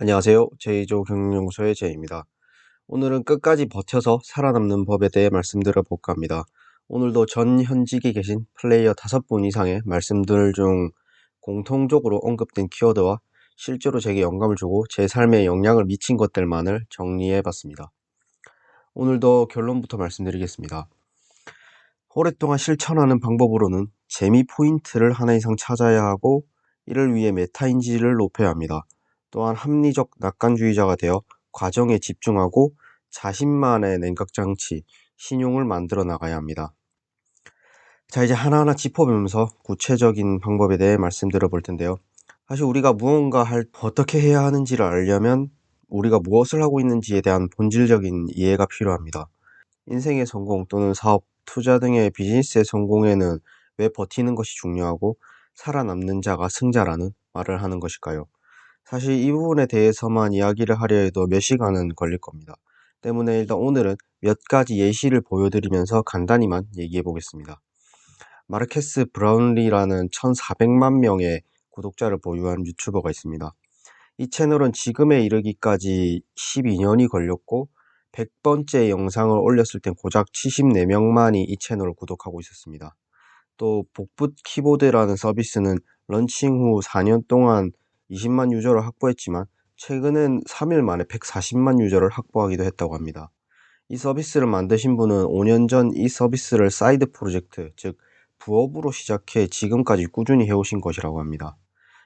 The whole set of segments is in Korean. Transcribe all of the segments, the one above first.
안녕하세요. 제이조 경영연구소의 제이입니다. 오늘은 끝까지 버텨서 살아남는 법에 대해 말씀드려 볼까 합니다. 오늘도 전 현직에 계신 플레이어 5분 이상의 말씀들 중 공통적으로 언급된 키워드와 실제로 제게 영감을 주고 제 삶에 영향을 미친 것들만을 정리해 봤습니다. 오늘도 결론부터 말씀드리겠습니다. 오랫동안 실천하는 방법으로는 재미 포인트를 하나 이상 찾아야 하고 이를 위해 메타인지를 높여야 합니다. 또한 합리적 낙관주의자가 되어 과정에 집중하고 자신만의 냉각장치, 신용을 만들어 나가야 합니다. 자, 이제 하나하나 짚어보면서 구체적인 방법에 대해 말씀드려 볼 텐데요. 사실 우리가 어떻게 해야 하는지를 알려면 우리가 무엇을 하고 있는지에 대한 본질적인 이해가 필요합니다. 인생의 성공 또는 사업, 투자 등의 비즈니스의 성공에는 왜 버티는 것이 중요하고 살아남는 자가 승자라는 말을 하는 것일까요? 사실 이 부분에 대해서만 이야기를 하려 해도 몇 시간은 걸릴 겁니다. 때문에 일단 오늘은 몇 가지 예시를 보여드리면서 간단히만 얘기해 보겠습니다. 마르케스 브라운리라는 1400만 명의 구독자를 보유한 유튜버가 있습니다. 이 채널은 지금에 이르기까지 12년이 걸렸고 100번째 영상을 올렸을 땐 고작 74명만이 이 채널을 구독하고 있었습니다. 또 복붙 키보드라는 서비스는 런칭 후 4년 동안 20만 유저를 확보했지만 최근엔 3일 만에 140만 유저를 확보하기도 했다고 합니다. 이 서비스를 만드신 분은 5년 전 이 서비스를 사이드 프로젝트, 즉 부업으로 시작해 지금까지 꾸준히 해오신 것이라고 합니다.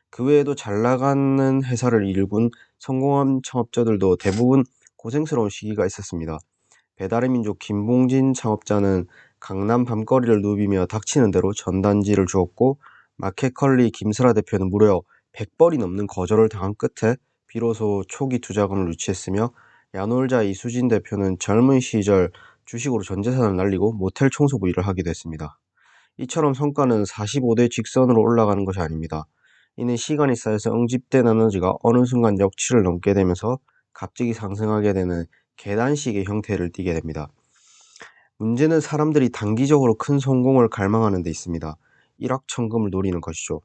그 외에도 잘 나가는 회사를 일군 성공한 창업자들도 대부분 고생스러운 시기가 있었습니다. 배달의 민족 김봉진 창업자는 강남 밤거리를 누비며 닥치는 대로 전단지를 주었고, 마켓컬리 김슬아 대표는 무려 100번이 넘는 거절을 당한 끝에 비로소 초기 투자금을 유치했으며, 야놀자 이수진 대표는 젊은 시절 주식으로 전 재산을 날리고 모텔 청소부 일을 하기도 했습니다. 이처럼 성과는 45대 직선으로 올라가는 것이 아닙니다. 이는 시간이 쌓여서 응집된 에너지가 어느 순간 역치를 넘게 되면서 갑자기 상승하게 되는 계단식의 형태를 띠게 됩니다. 문제는 사람들이 단기적으로 큰 성공을 갈망하는 데 있습니다. 일확천금을 노리는 것이죠.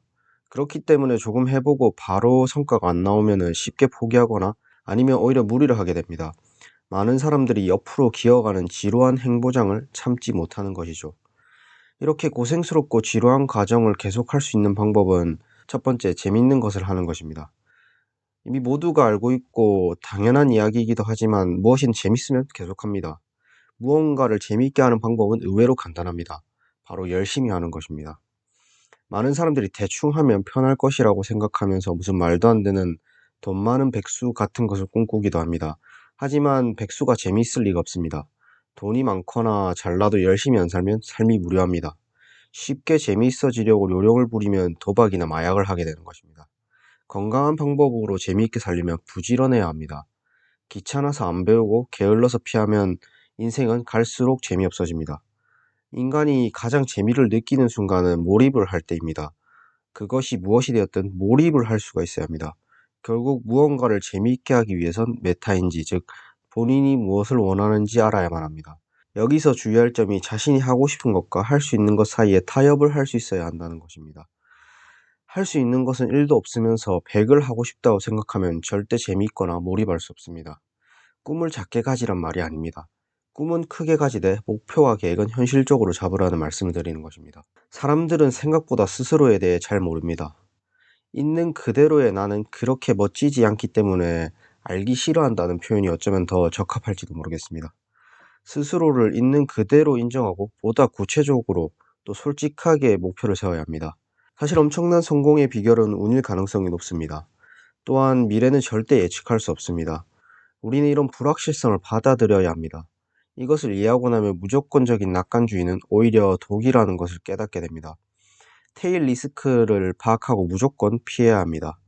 그렇기 때문에 조금 해보고 바로 성과가 안 나오면 쉽게 포기하거나 아니면 오히려 무리를 하게 됩니다. 많은 사람들이 옆으로 기어가는 지루한 행보장을 참지 못하는 것이죠. 이렇게 고생스럽고 지루한 과정을 계속할 수 있는 방법은 첫 번째, 재밌는 것을 하는 것입니다. 이미 모두가 알고 있고 당연한 이야기이기도 하지만 무엇이든 재밌으면 계속합니다. 무언가를 재미있게 하는 방법은 의외로 간단합니다. 바로 열심히 하는 것입니다. 많은 사람들이 대충 하면 편할 것이라고 생각하면서 무슨 말도 안 되는 돈 많은 백수 같은 것을 꿈꾸기도 합니다. 하지만 백수가 재미있을 리가 없습니다. 돈이 많거나 잘나도 열심히 안 살면 삶이 무료합니다. 쉽게 재미있어지려고 요령을 부리면 도박이나 마약을 하게 되는 것입니다. 건강한 방법으로 재미있게 살려면 부지런해야 합니다. 귀찮아서 안 배우고 게을러서 피하면 인생은 갈수록 재미없어집니다. 인간이 가장 재미를 느끼는 순간은 몰입을 할 때입니다. 그것이 무엇이 되었든 몰입을 할 수가 있어야 합니다. 결국 무언가를 재미있게 하기 위해선 메타인지, 즉 본인이 무엇을 원하는지 알아야만 합니다. 여기서 주의할 점이 자신이 하고 싶은 것과 할 수 있는 것 사이에 타협을 할 수 있어야 한다는 것입니다. 할 수 있는 것은 1도 없으면서 100을 하고 싶다고 생각하면 절대 재미있거나 몰입할 수 없습니다. 꿈을 작게 가지란 말이 아닙니다. 꿈은 크게 가지되 목표와 계획은 현실적으로 잡으라는 말씀을 드리는 것입니다. 사람들은 생각보다 스스로에 대해 잘 모릅니다. 있는 그대로의 나는 그렇게 멋지지 않기 때문에 알기 싫어한다는 표현이 어쩌면 더 적합할지도 모르겠습니다. 스스로를 있는 그대로 인정하고 보다 구체적으로 또 솔직하게 목표를 세워야 합니다. 사실 엄청난 성공의 비결은 운일 가능성이 높습니다. 또한 미래는 절대 예측할 수 없습니다. 우리는 이런 불확실성을 받아들여야 합니다. 이것을 이해하고 나면 무조건적인 낙관주의는 오히려 독이라는 것을 깨닫게 됩니다. 테일 리스크를 파악하고 무조건 피해야 합니다.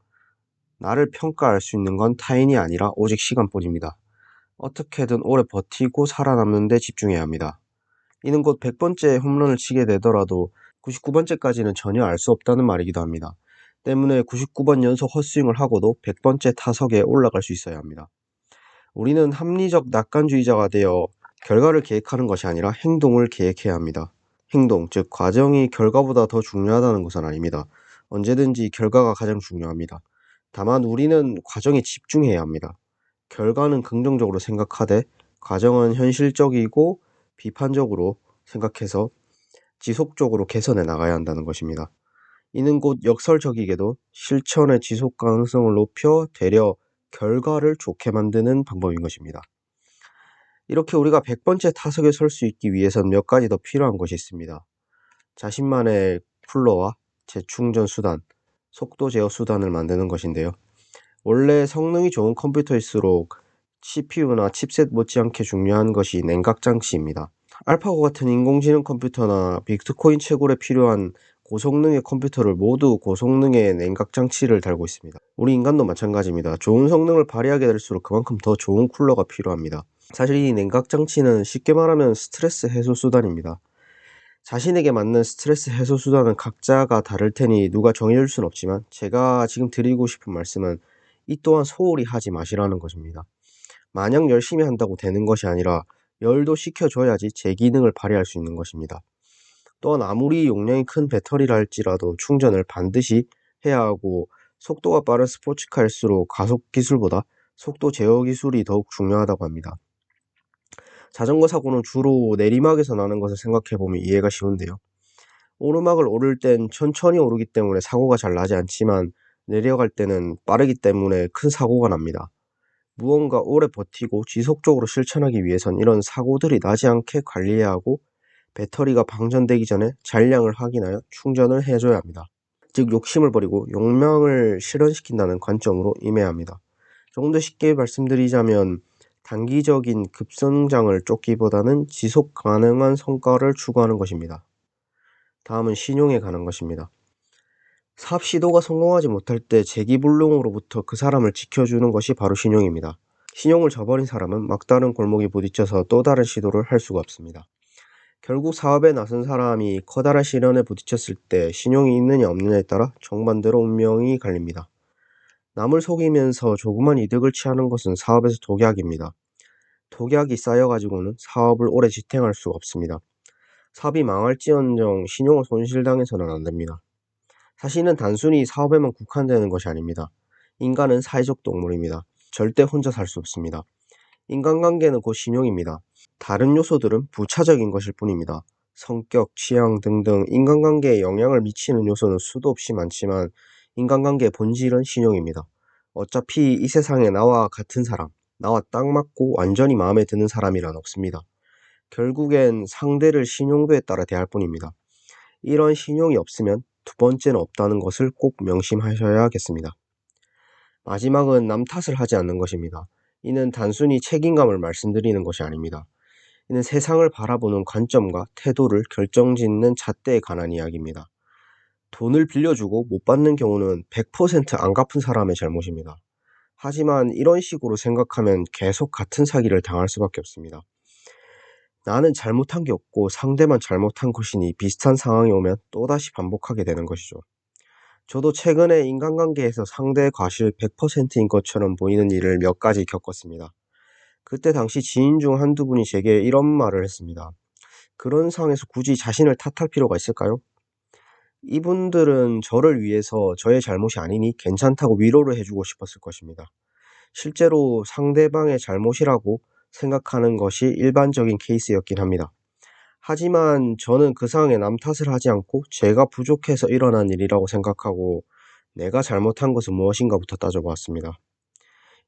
나를 평가할 수 있는 건 타인이 아니라 오직 시간뿐입니다. 어떻게든 오래 버티고 살아남는 데 집중해야 합니다. 이는 곧 100번째 홈런을 치게 되더라도 99번째까지는 전혀 알 수 없다는 말이기도 합니다. 때문에 99번 연속 헛스윙을 하고도 100번째 타석에 올라갈 수 있어야 합니다. 우리는 합리적 낙관주의자가 되어 결과를 계획하는 것이 아니라 행동을 계획해야 합니다. 행동, 즉 과정이 결과보다 더 중요하다는 것은 아닙니다. 언제든지 결과가 가장 중요합니다. 다만 우리는 과정에 집중해야 합니다. 결과는 긍정적으로 생각하되 과정은 현실적이고 비판적으로 생각해서 지속적으로 개선해 나가야 한다는 것입니다. 이는 곧 역설적이게도 실천의 지속 가능성을 높여 되려 결과를 좋게 만드는 방법인 것입니다. 이렇게 우리가 100번째 타석에 설 수 있기 위해선 몇 가지 더 필요한 것이 있습니다. 자신만의 쿨러와 재충전 수단, 속도 제어 수단을 만드는 것인데요. 원래 성능이 좋은 컴퓨터일수록 CPU나 칩셋 못지않게 중요한 것이 냉각 장치입니다. 알파고 같은 인공지능 컴퓨터나 비트코인 채굴에 필요한 고성능의 컴퓨터를 모두 고성능의 냉각 장치를 달고 있습니다. 우리 인간도 마찬가지입니다. 좋은 성능을 발휘하게 될수록 그만큼 더 좋은 쿨러가 필요합니다. 사실 이 냉각 장치는 쉽게 말하면 스트레스 해소 수단입니다. 자신에게 맞는 스트레스 해소 수단은 각자가 다를 테니 누가 정해줄 순 없지만 제가 지금 드리고 싶은 말씀은 이 또한 소홀히 하지 마시라는 것입니다. 마냥 열심히 한다고 되는 것이 아니라 열도 식혀줘야지 제 기능을 발휘할 수 있는 것입니다. 또한 아무리 용량이 큰 배터리라 할지라도 충전을 반드시 해야 하고 속도가 빠른 스포츠카일수록 가속 기술보다 속도 제어 기술이 더욱 중요하다고 합니다. 자전거 사고는 주로 내리막에서 나는 것을 생각해보면 이해가 쉬운데요. 오르막을 오를 땐 천천히 오르기 때문에 사고가 잘 나지 않지만 내려갈 때는 빠르기 때문에 큰 사고가 납니다. 무언가 오래 버티고 지속적으로 실천하기 위해선 이런 사고들이 나지 않게 관리해야 하고 배터리가 방전되기 전에 잔량을 확인하여 충전을 해줘야 합니다. 즉 욕심을 버리고 용량을 실현시킨다는 관점으로 임해야 합니다. 조금 더 쉽게 말씀드리자면 단기적인 급성장을 쫓기보다는 지속 가능한 성과를 추구하는 것입니다. 다음은 신용에 관한 것입니다. 사업 시도가 성공하지 못할 때 재기불능으로부터 그 사람을 지켜주는 것이 바로 신용입니다. 신용을 저버린 사람은 막다른 골목에 부딪혀서 또 다른 시도를 할 수가 없습니다. 결국 사업에 나선 사람이 커다란 시련에 부딪혔을 때 신용이 있느냐 없느냐에 따라 정반대로 운명이 갈립니다. 남을 속이면서 조그만 이득을 취하는 것은 사업에서 독약입니다. 독약이 쌓여가지고는 사업을 오래 지탱할 수가 없습니다. 사업이 망할지언정 신용을 손실당해서는 안 됩니다. 사실은 단순히 사업에만 국한되는 것이 아닙니다. 인간은 사회적 동물입니다. 절대 혼자 살 수 없습니다. 인간관계는 곧 신용입니다. 다른 요소들은 부차적인 것일 뿐입니다. 성격, 취향 등등 인간관계에 영향을 미치는 요소는 수도 없이 많지만 인간관계의 본질은 신용입니다. 어차피 이 세상에 나와 같은 사람, 나와 딱 맞고 완전히 마음에 드는 사람이란 없습니다. 결국엔 상대를 신용도에 따라 대할 뿐입니다. 이런 신용이 없으면 두 번째는 없다는 것을 꼭 명심하셔야겠습니다. 마지막은 남 탓을 하지 않는 것입니다. 이는 단순히 책임감을 말씀드리는 것이 아닙니다. 이는 세상을 바라보는 관점과 태도를 결정짓는 잣대에 관한 이야기입니다. 돈을 빌려주고 못 받는 경우는 100%안 갚은 사람의 잘못입니다. 하지만 이런 식으로 생각하면 계속 같은 사기를 당할 수밖에 없습니다. 나는 잘못한 게 없고 상대만 잘못한 것이니 비슷한 상황이 오면 또다시 반복하게 되는 것이죠. 저도 최근에 인간관계에서 상대의 과실 100%인 것처럼 보이는 일을 몇 가지 겪었습니다. 그때 당시 지인 중 한두 분이 제게 이런 말을 했습니다. 그런 상황에서 굳이 자신을 탓할 필요가 있을까요? 이분들은 저를 위해서 저의 잘못이 아니니 괜찮다고 위로를 해주고 싶었을 것입니다. 실제로 상대방의 잘못이라고 생각하는 것이 일반적인 케이스였긴 합니다. 하지만 저는 그 상황에 남 탓을 하지 않고 제가 부족해서 일어난 일이라고 생각하고 내가 잘못한 것은 무엇인가부터 따져보았습니다.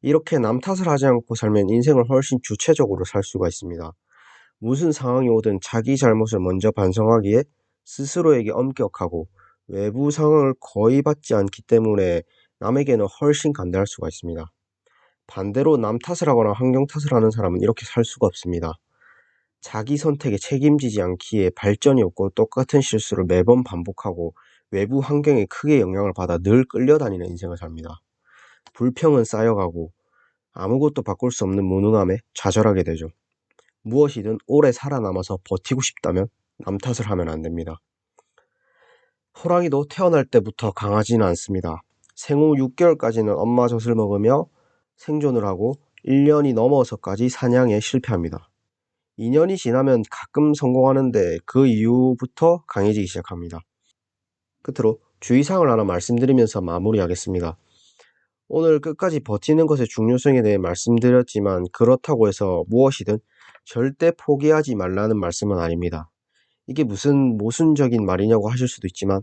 이렇게 남 탓을 하지 않고 살면 인생을 훨씬 주체적으로 살 수가 있습니다. 무슨 상황이 오든 자기 잘못을 먼저 반성하기에 스스로에게 엄격하고 외부 상황을 거의 받지 않기 때문에 남에게는 훨씬 간대할 수가 있습니다. 반대로 남 탓을 하거나 환경 탓을 하는 사람은 이렇게 살 수가 없습니다. 자기 선택에 책임지지 않기에 발전이 없고 똑같은 실수를 매번 반복하고 외부 환경에 크게 영향을 받아 늘 끌려다니는 인생을 삽니다. 불평은 쌓여가고 아무것도 바꿀 수 없는 무능함에 좌절하게 되죠. 무엇이든 오래 살아남아서 버티고 싶다면 남 탓을 하면 안 됩니다. 호랑이도 태어날 때부터 강하지는 않습니다. 생후 6개월까지는 엄마 젖을 먹으며 생존을 하고 1년이 넘어서까지 사냥에 실패합니다. 2년이 지나면 가끔 성공하는데 그 이후부터 강해지기 시작합니다. 끝으로 주의사항을 하나 말씀드리면서 마무리하겠습니다. 오늘 끝까지 버티는 것의 중요성에 대해 말씀드렸지만 그렇다고 해서 무엇이든 절대 포기하지 말라는 말씀은 아닙니다. 이게 무슨 모순적인 말이냐고 하실 수도 있지만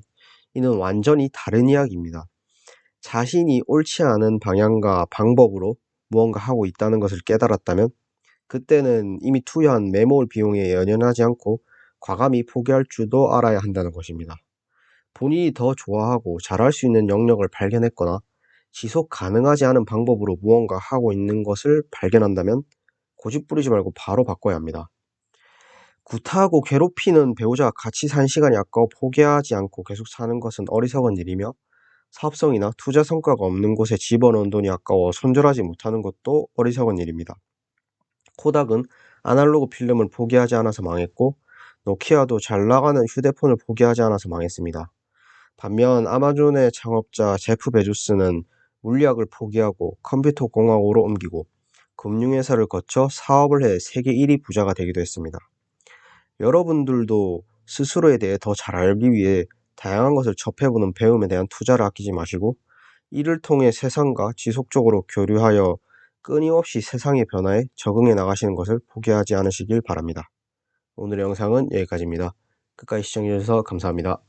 이는 완전히 다른 이야기입니다. 자신이 옳지 않은 방향과 방법으로 무언가 하고 있다는 것을 깨달았다면 그때는 이미 투여한 매몰 비용에 연연하지 않고 과감히 포기할 줄도 알아야 한다는 것입니다. 본인이 더 좋아하고 잘할 수 있는 영역을 발견했거나 지속 가능하지 않은 방법으로 무언가 하고 있는 것을 발견한다면 고집 부리지 말고 바로 바꿔야 합니다. 구타하고 괴롭히는 배우자와 같이 산 시간이 아까워 포기하지 않고 계속 사는 것은 어리석은 일이며, 사업성이나 투자 성과가 없는 곳에 집어넣은 돈이 아까워 손절하지 못하는 것도 어리석은 일입니다. 코닥은 아날로그 필름을 포기하지 않아서 망했고, 노키아도 잘 나가는 휴대폰을 포기하지 않아서 망했습니다. 반면 아마존의 창업자 제프 베조스는 물리학을 포기하고 컴퓨터 공학으로 옮기고 금융회사를 거쳐 사업을 해 세계 1위 부자가 되기도 했습니다. 여러분들도 스스로에 대해 더 잘 알기 위해 다양한 것을 접해보는 배움에 대한 투자를 아끼지 마시고, 이를 통해 세상과 지속적으로 교류하여 끊임없이 세상의 변화에 적응해 나가시는 것을 포기하지 않으시길 바랍니다. 오늘의 영상은 여기까지입니다. 끝까지 시청해주셔서 감사합니다.